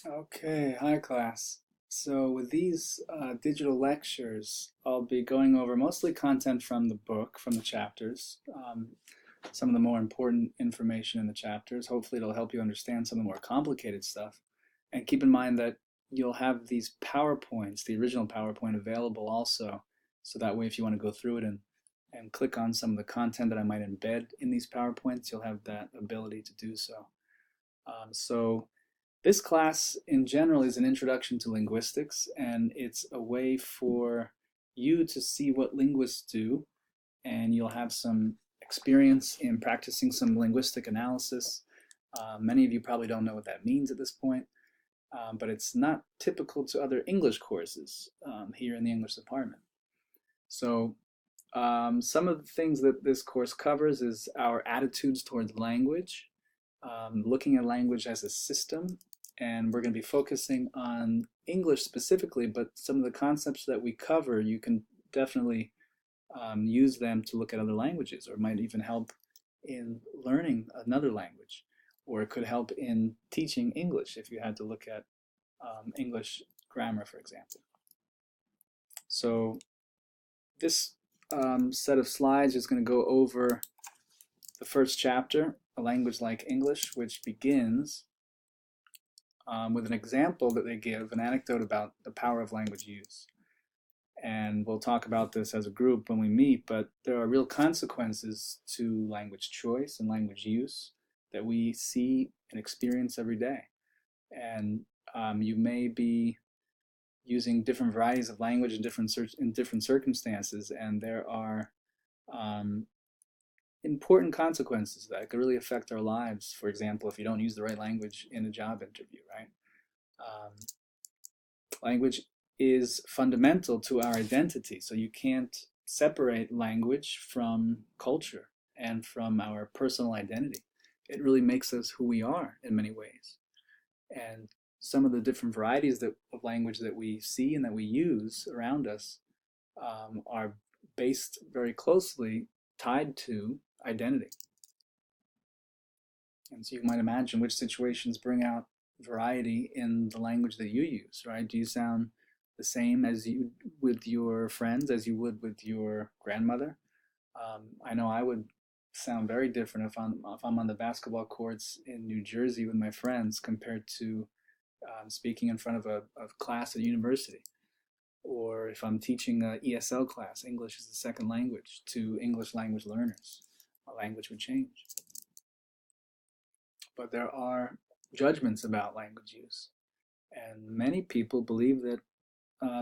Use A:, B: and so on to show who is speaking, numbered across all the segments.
A: Okay, hi class. So with these digital lectures, I'll be going over mostly content from the book, from the chapters, some of the more important information in the chapters. Hopefully it'll help you understand some of the more complicated stuff. And keep in mind that you'll have these PowerPoints, the original PowerPoint available also. So that way if you want to go through it and click on some of the content that I might embed in these PowerPoints, you'll have that ability to do so. So this class in general is an introduction to linguistics, and it's a way for you to see what linguists do, and you'll have some experience in practicing some linguistic analysis. Many of you probably don't know what that means at this point, but it's not typical to other English courses here in the English department. So some of the things that this course covers is our attitudes towards language, looking at language as a system, and we're going to be focusing on English specifically, but some of the concepts that we cover, you can definitely use them to look at other languages, or it might even help in learning another language, or it could help in teaching English if you had to look at English grammar, for example. So this set of slides is going to go over the first chapter, A Language Like English, which begins with an example that they give, an anecdote about the power of language use. And we'll talk about this as a group when we meet, but there are real consequences to language choice and language use that we see and experience every day. And you may be using different varieties of language in different circumstances, and there are important consequences that could really affect our lives. For example, if you don't use the right language in a job interview, right? Um, Language is fundamental to our identity, so you can't separate language from culture and from our personal identity. It really makes us who we are in many ways. And some of the different varieties of language that we see and that we use around us are based very closely tied to identity. And so you might imagine which situations bring out variety in the language that you use, right? Do you sound the same as you with your friends as you would with your grandmother? I know I would sound very different if I'm on the basketball courts in New Jersey with my friends compared to speaking in front of a class at university, or if I'm teaching an ESL class, English as a second language, to English language learners. A language would change. But there are judgments about language use, and many people believe that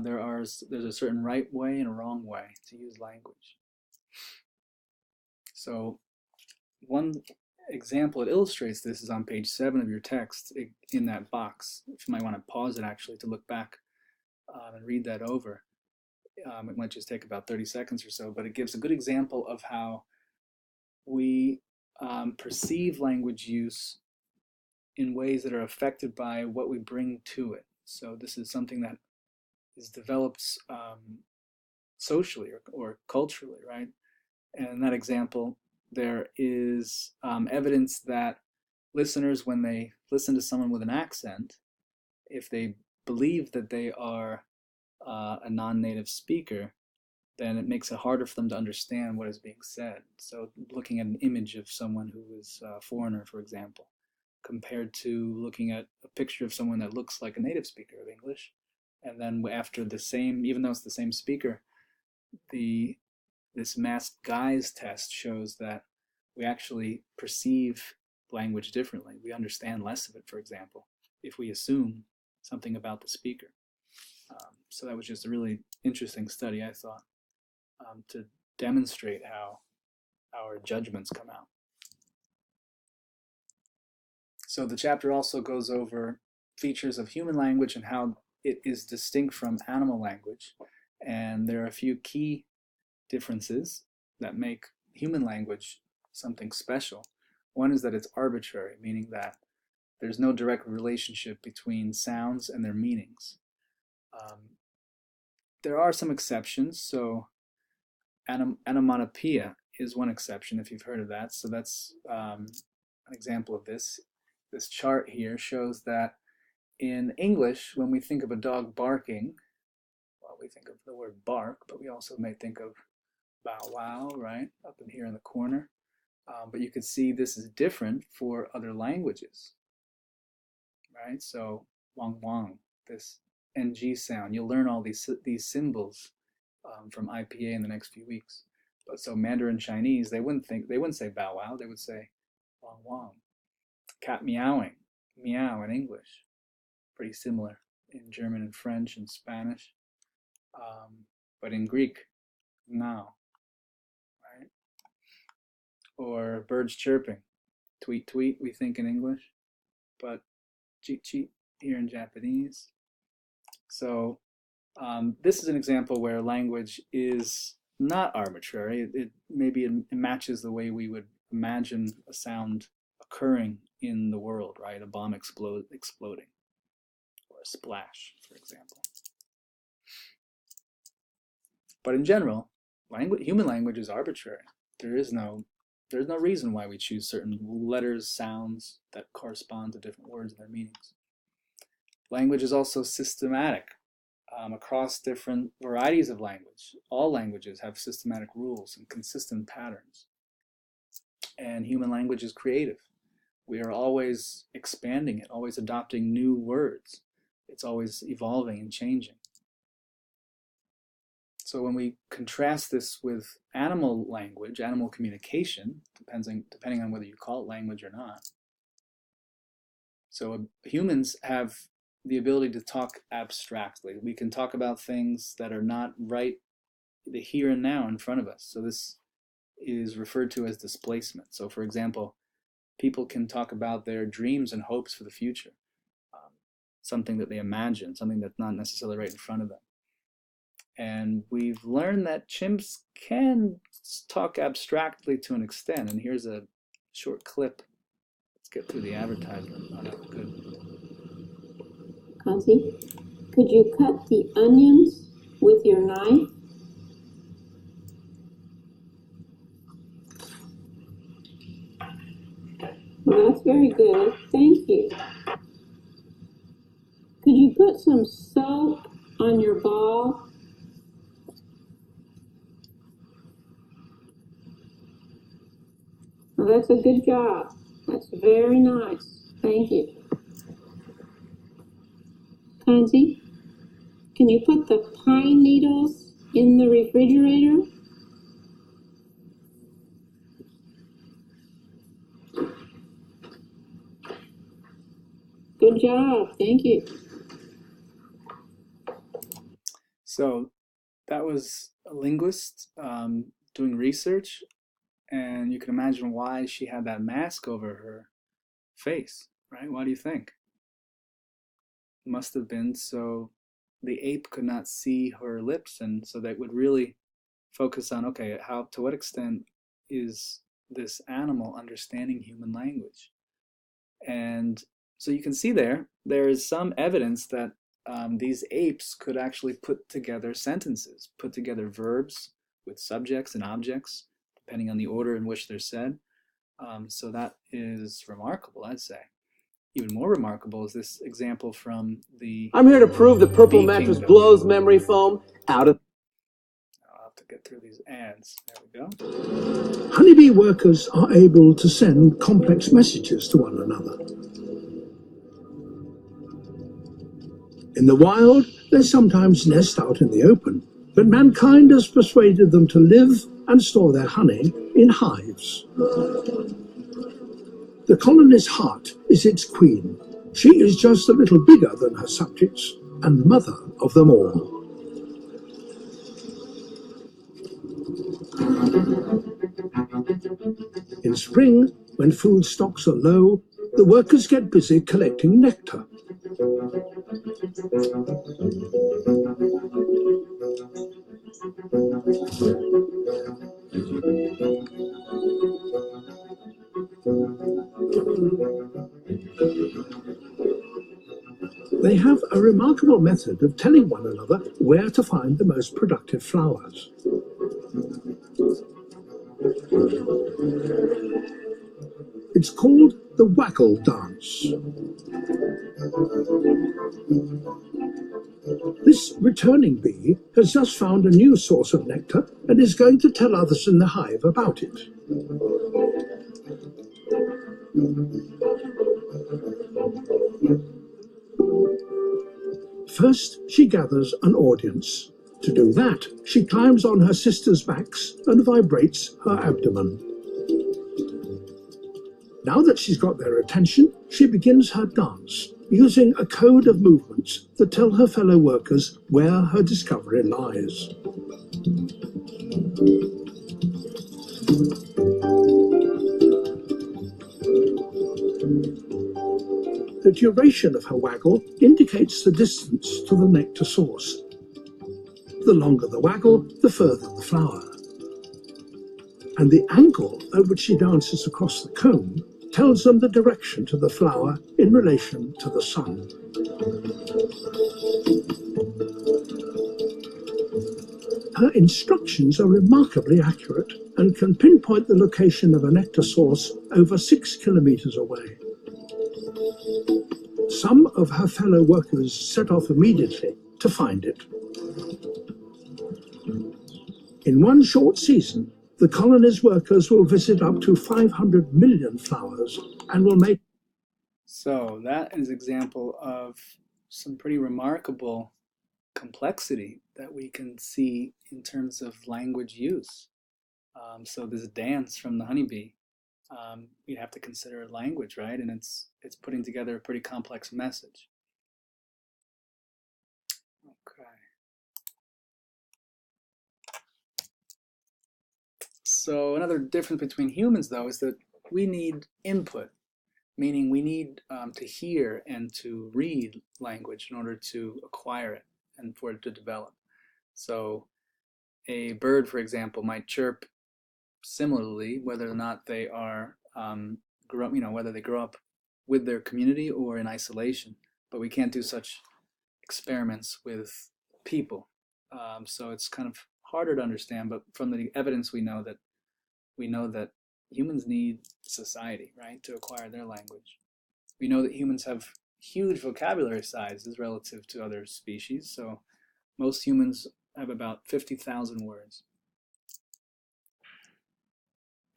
A: there's a certain right way and a wrong way to use language. So one example that illustrates this is on page 7 of your text in that box. If you might want to pause it actually to look back and read that over. It might just take about 30 seconds or so, but it gives a good example of how we perceive language use in ways that are affected by what we bring to it. So this is something that is developed socially or culturally, right? And in that example, there is evidence that listeners, when they listen to someone with an accent, if they believe that they are a non-native speaker, then it makes it harder for them to understand what is being said. So looking at an image of someone who is a foreigner, for example, compared to looking at a picture of someone that looks like a native speaker of English, and then after the same, even though it's the same speaker, the this masked guise test shows that we actually perceive language differently. We understand less of it, for example, if we assume something about the speaker. So that was just a really interesting study, I thought, to demonstrate how our judgments come out. So the chapter also goes over features of human language and how it is distinct from animal language. And there are a few key differences that make human language something special. One is that it's arbitrary, meaning that there's no direct relationship between sounds and their meanings. There are some exceptions. So onomatopoeia is one exception, if you've heard of that. So that's an example of this. This chart here shows that In English, when we think of a dog barking, well, we think of the word bark, but we also may think of bow wow, right? Up in here in the corner. But you can see this is different for other languages, right? So wang wang, this NG sound. You'll learn all these symbols from IPA in the next few weeks. But so Mandarin Chinese, they wouldn't say bow wow, they would say wang wang. Cat meowing, meow in English, pretty similar in German and French and Spanish. But in Greek, now, right? Or birds chirping, tweet tweet, we think in English, but cheat cheat here in Japanese. So this is an example where language is not arbitrary. It matches the way we would imagine a sound occurring in the world, right? A bomb exploding, or a splash, for example. But in general, human language is arbitrary. There's no reason why we choose certain letters, sounds that correspond to different words and their meanings. Language is also systematic across different varieties of language. All languages have systematic rules and consistent patterns. And human language is creative. We are always expanding it, always adopting new words. It's always evolving and changing. So when we contrast this with animal language, animal communication, depending on whether you call it language or not. So humans have the ability to talk abstractly. We can talk about things that are not right the here and now in front of us. So this is referred to as displacement. So for example, people can talk about their dreams and hopes for the future, something that they imagine, something that's not necessarily right in front of them. And we've learned that chimps can talk abstractly to an extent. And here's a short clip. Let's get through the advertisement. Oh, no, good.
B: Kanzi, could you cut the onions with your knife? Well, that's very good. Thank you. Could you put some soap on your ball? Well, that's a good job. That's very nice. Thank you. Kanzi, can you put the pine needles in the refrigerator? Good job. Thank you.
A: So that was a linguist doing research, and you can imagine why she had that mask over her face, right? Why do you think? It must have been so the ape could not see her lips, and so that would really focus on, okay, to what extent is this animal understanding human language? And so you can see there is some evidence that these apes could actually put together sentences, put together verbs with subjects and objects, depending on the order in which they're said. So that is remarkable, I'd say. Even more remarkable is this example from the...
C: I'm here to prove the Purple Mattress blows memory foam out of...
A: I'll have to get through these ads. There we go.
D: Honeybee workers are able to send complex messages to one another. In the wild, they sometimes nest out in the open, but mankind has persuaded them to live and store their honey in hives. The colony's heart is its queen. She is just a little bigger than her subjects and mother of them all. In spring, when food stocks are low, the workers get busy collecting nectar. They have a remarkable method of telling one another where to find the most productive flowers. It's called the waggle dance. This returning bee has just found a new source of nectar and is going to tell others in the hive about it. First, she gathers an audience. To do that, she climbs on her sisters' backs and vibrates her abdomen. Now that she's got their attention, she begins her dance, using a code of movements that tell her fellow workers where her discovery lies. The duration of her waggle indicates the distance to the nectar source. The longer the waggle, the further the flower. And the angle at which she dances across the comb tells them the direction to the flower in relation to the sun. Her instructions are remarkably accurate and can pinpoint the location of a nectar source over 6 kilometers away. Some of her fellow workers set off immediately to find it. In one short season, the colony's workers will visit up to 500 million flowers and will make...
A: So that is an example of some pretty remarkable complexity that we can see in terms of language use. So this dance from the honeybee, you'd have to consider language, right? And it's putting together a pretty complex message. Okay. So another difference between humans, though, is that we need input, meaning we need to hear and to read language in order to acquire it and for it to develop. So a bird, for example, might chirp similarly, whether or not they are whether they grow up with their community or in isolation. But we can't do such experiments with people, so it's kind of harder to understand. But from the evidence, we know that humans need society, right, to acquire their language. We know that humans have huge vocabulary sizes relative to other species. So most humans have about 50,000 words.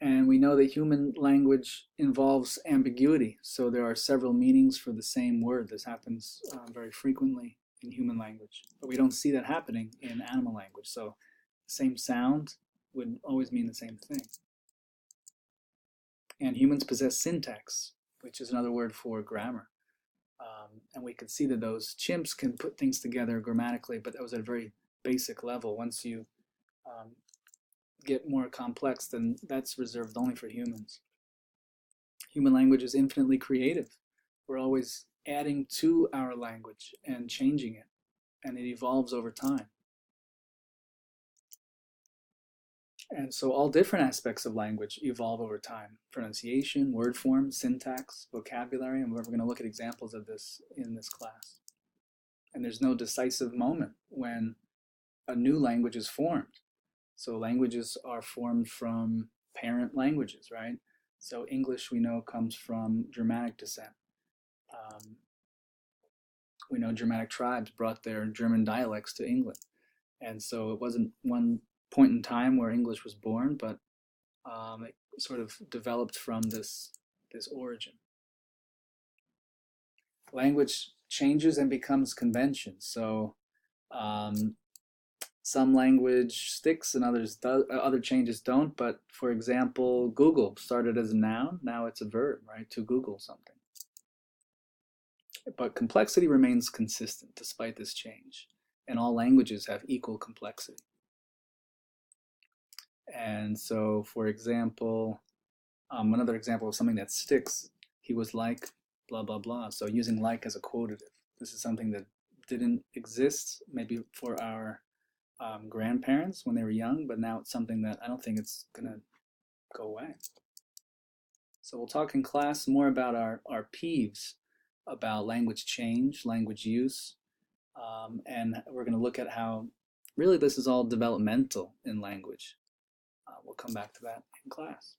A: And we know that human language involves ambiguity. So there are several meanings for the same word. This happens very frequently in human language. But we don't see that happening in animal language. So the same sound would always mean the same thing. And humans possess syntax, which is another word for grammar. And we could see that those chimps can put things together grammatically, but that was at a very basic level. Once you get more complex, then that's reserved only for humans. Human language is infinitely creative. We're always adding to our language and changing it, and it evolves over time. And so all different aspects of language evolve over time. Pronunciation, word form, syntax, vocabulary, and we're going to look at examples of this in this class. And there's no decisive moment when a new language is formed. So languages are formed from parent languages, right? So English, we know, comes from Germanic descent. We know Germanic tribes brought their German dialects to England. And so it wasn't one point in time where English was born, but it sort of developed from this origin. Language changes and becomes convention. So some language sticks and other changes don't. But for example, Google started as a noun, now it's a verb, right? To Google something. But complexity remains consistent despite this change, and all languages have equal complexity. And so, for example, another example of something that sticks, he was like blah, blah, blah. So using like as a quotative. This is something that didn't exist maybe for our grandparents when they were young, but now it's something that I don't think it's going to go away. So we'll talk in class more about our peeves, about language change, language use, and we're going to look at how really this is all developmental in language. We'll come back to that in class.